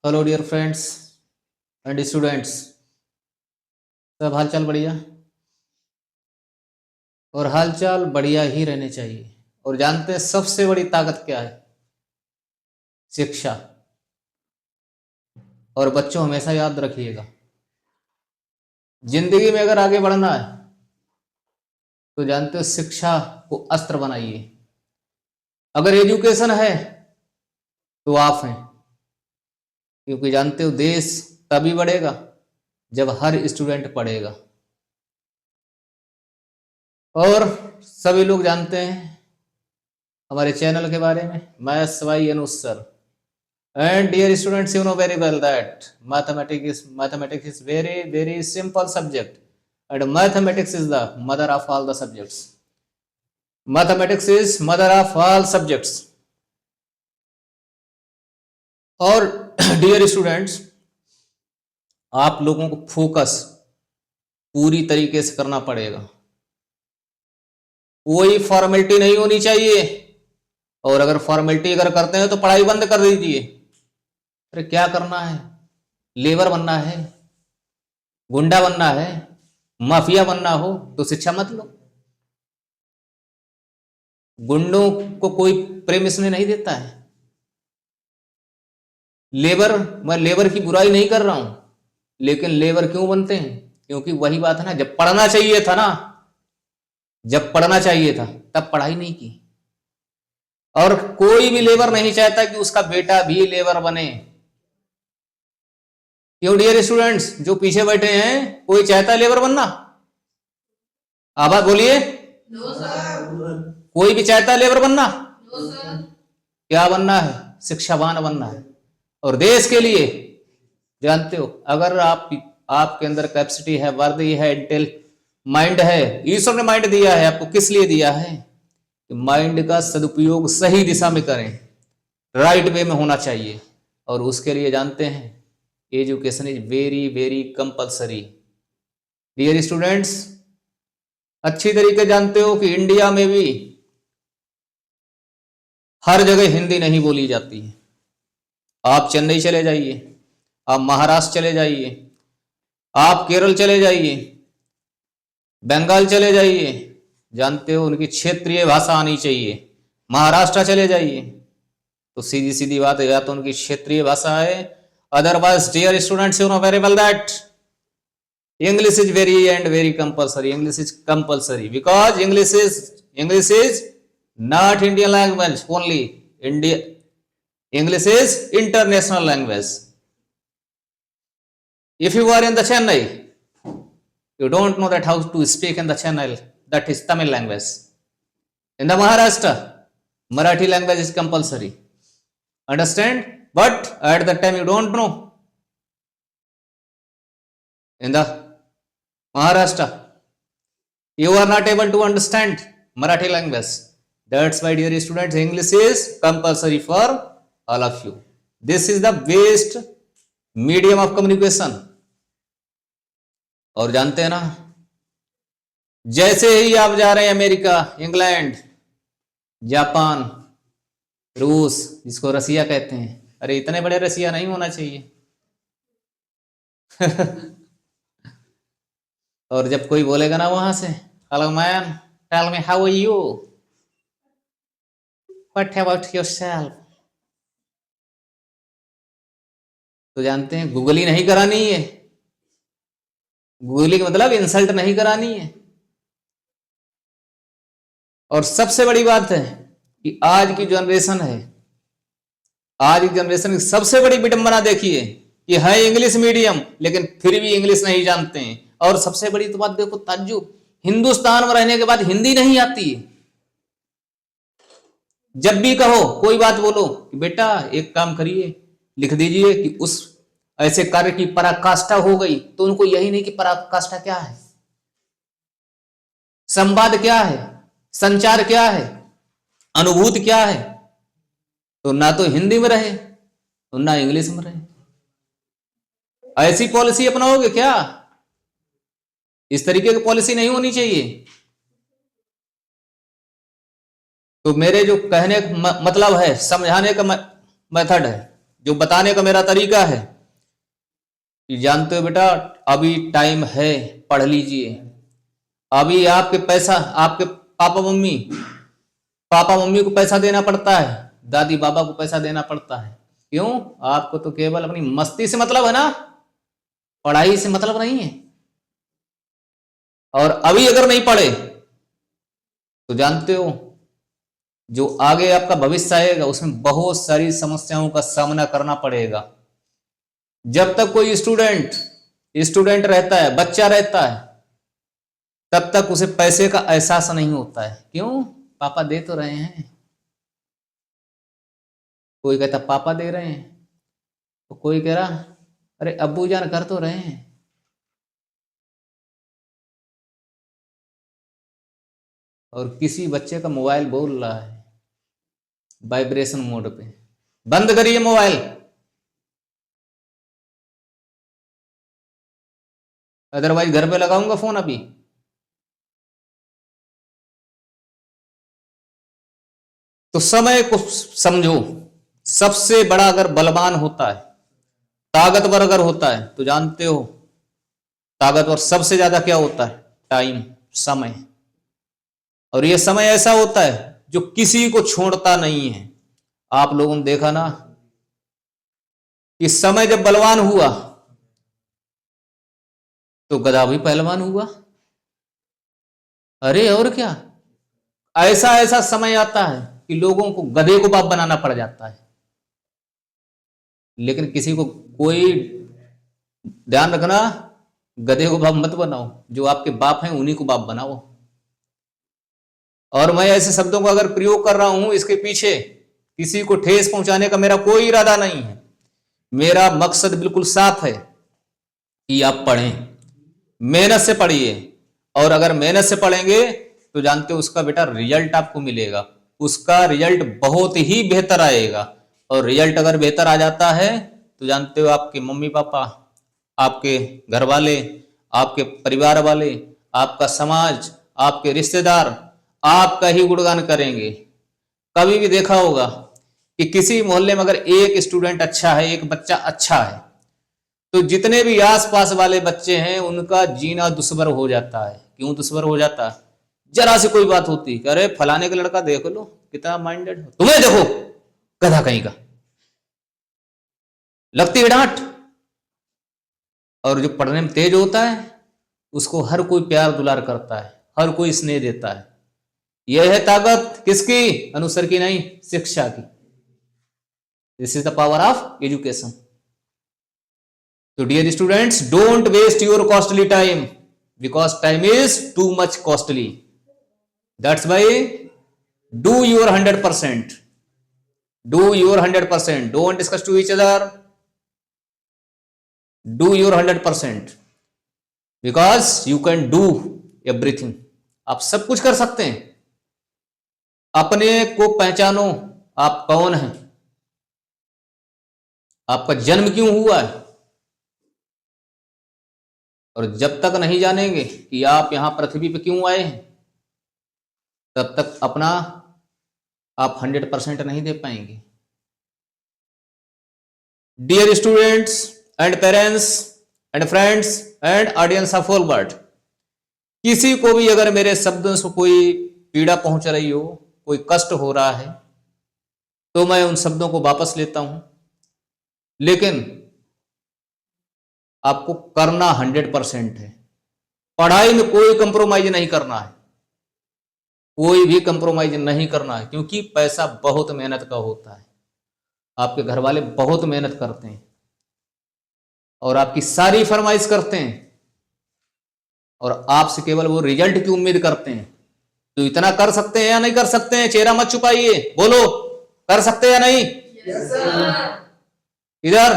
Hello dear friends and students. सब हालचाल बढ़िया और हालचाल बढ़िया ही रहने चाहिए। और जानते हैं सबसे बड़ी ताकत क्या है? शिक्षा। और बच्चों हमेशा याद रखिएगा, जिंदगी में अगर आगे बढ़ना है तो जानते हो शिक्षा को अस्त्र बनाइए। अगर एजुकेशन है तो आप हैं, क्योंकि जानते हो देश तभी बढ़ेगा जब हर स्टूडेंट पढ़ेगा। और सभी लोग जानते हैं हमारे चैनल के बारे में, maths by Anuj sir. And dear students, you know very well that mathematics is very simple subject, and mathematics is the mother of all the subjects. Mathematics is mother of all subjects. और dear students, आप लोगों को focus पूरी तरीके से करना पड़ेगा। कोई फॉर्मेलिटी नहीं होनी चाहिए, और अगर फॉर्मेलिटी अगर करते हैं तो पढ़ाई बंद कर दीजिए। अरे क्या करना है? लेबर बनना है, गुंडा बनना है, माफिया बनना हो तो शिक्षा मत लो। गुंडों को कोई प्रेम इसमें नहीं देता है। मैं लेबर की बुराई नहीं कर रहा हूं, लेकिन लेबर क्यों बनते हैं? क्योंकि वही बात है ना, जब पढ़ना चाहिए था ना, जब पढ़ना चाहिए था तब पढ़ाई नहीं की। और कोई भी लेबर नहीं चाहता कि उसका बेटा भी लेबर बने। क्यों डियर स्टूडेंट्स जो पीछे बैठे हैं, कोई चाहता है लेबर बनना? आवाज बोलिए। No sir. कोई भी चाहता है लेबर बनना? No sir. क्या बनना है? शिक्षावान बनना है। और देश के लिए जानते हो, अगर आपके अंदर कैपेसिटी है, वर्दी है, इंटेल माइंड है, ईश्वर ने माइंड दिया है आपको, किस लिए दिया है? कि माइंड का सदुपयोग सही दिशा में करें, राइट वे में होना चाहिए। और उसके लिए जानते हैं education is very compulsory. Dear students, अच्छी तरीके जानते हो कि इंडिया में भी हर जगह हिंदी नहीं बोली जाती है। आप चेन्नई चले जाइए, आप महाराष्ट्र चले जाइए, आप केरल चले जाइए, बंगाल चले जाइए, जानते हो उनकी क्षेत्रीय भाषा आनी चाहिए। महाराष्ट्र चले जाइए तो सीधी सीधी बात है, या तो उनकी क्षेत्रीय भाषा है, otherwise dear students you know very well that English is very compulsory. English is compulsory because English is not Indian language only. English is international language. If you are in the Chennai, you don't know that how to speak in the Chennai, that is Tamil language. In the Maharashtra, Marathi language is compulsory. Understand? But at that time you don't know. In the Maharashtra, you are not able to understand Marathi language. That's why dear students, English is compulsory for all of you. This is the best medium of communication. और जानते हैं ना, जैसे ही आप जा रहे हैं America, England, Japan, रूस, जिसको रसिया कहते हैं, अरे इतने बड़े रसिया नहीं होना चाहिए। और जब कोई बोलेगा ना वहां से, hello man, tell me how are you, what about yourself, तो जानते हैं गूगली नहीं करानी है। गूगली का मतलब इंसल्ट नहीं करानी है। और सबसे बड़ी बात है कि आज की जनरेशन है, आज की जनरेशन की सबसे बड़ी विडंबना देखिए कि है इंग्लिश मीडियम लेकिन फिर भी इंग्लिश नहीं जानते हैं। और सबसे बड़ी तो बात देखो, ताज्जुब, हिंदुस्तान में रहने के बाद हिंदी नहीं आती है। जब भी कहो कोई बात बोलो कि बेटा एक काम करिए, लिख दीजिए कि उस ऐसे कार्य की पराकाष्ठा हो गई, तो उनको यही नहीं कि पराकाष्ठा क्या है, संवाद क्या है, संचार क्या है, अनुभूति क्या है। तो ना तो हिंदी में रहे तो ना इंग्लिश में रहे। ऐसी पॉलिसी अपनाओगे क्या? इस तरीके की पॉलिसी नहीं होनी चाहिए। तो मेरे जो कहने का मतलब है, समझाने का मेथड है, जो बताने का मेरा तरीका है कि जानते हो बेटा, अभी टाइम है, पढ़ लीजिए। अभी आपके पैसा, आपके पापा मम्मी को पैसा देना पड़ता है, दादी बाबा को पैसा देना पड़ता है। क्यों? आपको तो केवल अपनी मस्ती से मतलब है ना, पढ़ाई से मतलब नहीं है। और अभी अगर नहीं पढ़े तो जानते हो जो आगे आपका भविष्य आएगा उसमें बहुत सारी समस्याओं का सामना करना पड़ेगा। जब तक कोई स्टूडेंट रहता है, बच्चा रहता है, तब तक उसे पैसे का एहसास नहीं होता है। क्यों? पापा दे तो रहे हैं। कोई कहता पापा दे रहे हैं, तो कोई कह रहा अरे अब्बू जान कर तो रहे हैं। और किसी बच्चे का मोबाइल बोल रहा है वाइब्रेशन मोड पे, बंद करिए मोबाइल, अदरवाइज घर पे लगाऊंगा फोन अभी। तो समय को समझो, सबसे बड़ा अगर बलवान होता है, ताकतवर अगर होता है, तो जानते हो ताकतवर सबसे ज्यादा क्या होता है? टाइम, समय। और ये समय ऐसा होता है जो किसी को छोड़ता नहीं है। आप लोगों ने देखा ना कि समय जब बलवान हुआ तो गधा भी पहलवान हुआ। अरे और क्या, ऐसा ऐसा समय आता है कि लोगों को गधे को बाप बनाना पड़ जाता है। लेकिन किसी को कोई, ध्यान रखना, गधे को बाप मत बनाओ, जो आपके बाप हैं उन्हीं को बाप बनाओ। और मैं ऐसे शब्दों का अगर प्रयोग कर रहा हूं, इसके पीछे किसी को ठेस पहुंचाने का मेरा कोई इरादा नहीं है। मेरा मकसद बिल्कुल साफ है कि आप पढ़ें, मेहनत से पढ़िए। और अगर मेहनत से पढ़ेंगे तो जानते हो उसका बेटा रिजल्ट आपको मिलेगा, उसका रिजल्ट बहुत ही बेहतर आएगा। और रिजल्ट अगर बेहतर आ जाता है तो जानते हो आपके मम्मी पापा, आपके घर वाले, आपके परिवार वाले, आपका समाज, आपके रिश्तेदार आपका ही गुणगान करेंगे। कभी भी देखा होगा कि किसी मोहल्ले में अगर एक स्टूडेंट अच्छा है, एक बच्चा अच्छा है, तो जितने भी आसपास वाले बच्चे हैं उनका जीना दुश्वार हो जाता है। क्यों दुश्वार हो जाता है? जरा सी कोई बात होती है, अरे फलाने का लड़का देख लो कितना माइंडेड, तुम्हें देखो गधा कहीं का, लगती है डांट। और जो पढ़ने में तेज होता है उसको हर कोई प्यार दुलार करता है, हर कोई स्नेह देता है। यह है ताकत किसकी? अनुसर की नहीं, शिक्षा की। This is the power of education. तो dear students, don't waste your costly time because time is too much costly. That's why do your 100%, do your 100%, don't discuss to each other, do your 100% because you can do everything. आप सब कुछ कर सकते हैं। अपने को पहचानो, आप कौन हैं, आपका जन्म क्यों हुआ है। और जब तक नहीं जानेंगे कि आप यहां पृथ्वी पे क्यों आए हैं, तब तक अपना आप 100% नहीं दे पाएंगे। Dear students and parents and friends and audience of all world, किसी को भी अगर मेरे शब्दों से कोई पीड़ा पहुंच रही हो, कोई कष्ट हो रहा है, तो मैं उन शब्दों को वापस लेता हूं। लेकिन आपको करना 100% है। पढ़ाई में कोई कंप्रोमाइज नहीं करना है, कोई भी कंप्रोमाइज नहीं करना है, क्योंकि पैसा बहुत मेहनत का होता है। आपके घर वाले बहुत मेहनत करते हैं और आपकी सारी फरमाइश करते हैं, और आपसे केवल वो रिजल्ट की उम्मीद करते हैं। तो इतना कर सकते हैं या नहीं कर सकते हैं? चेहरा मत छुपाइए, बोलो कर सकते हैं या नहीं? Yes sir. इधर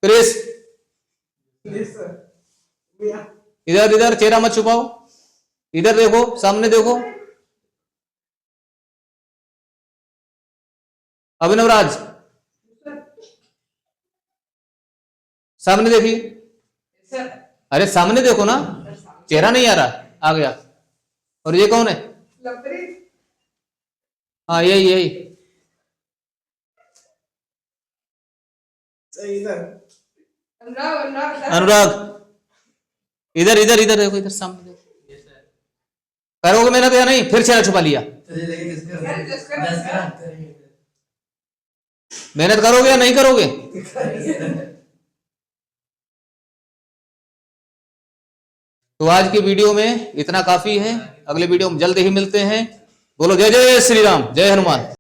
क्रिस, इधर इधर चेहरा मत छुपाओ, इधर देखो, सामने देखो। अभिनव राज, सामने देखिए। अरे सामने देखो ना, चेहरा नहीं आ रहा, आ गया। और ये कौन है? हाँ यही यही। अनुराग, इधर इधर इधर देखो, इधर सामने देखो। करोगे मेहनत या नहीं? फिर चेहरा छुपा लिया। मेहनत करोगे या नहीं करोगे? तो आज की वीडियो में इतना काफी है। अगले वीडियो में जल्द ही मिलते हैं। बोलो जय जय श्री राम, जय हनुमान।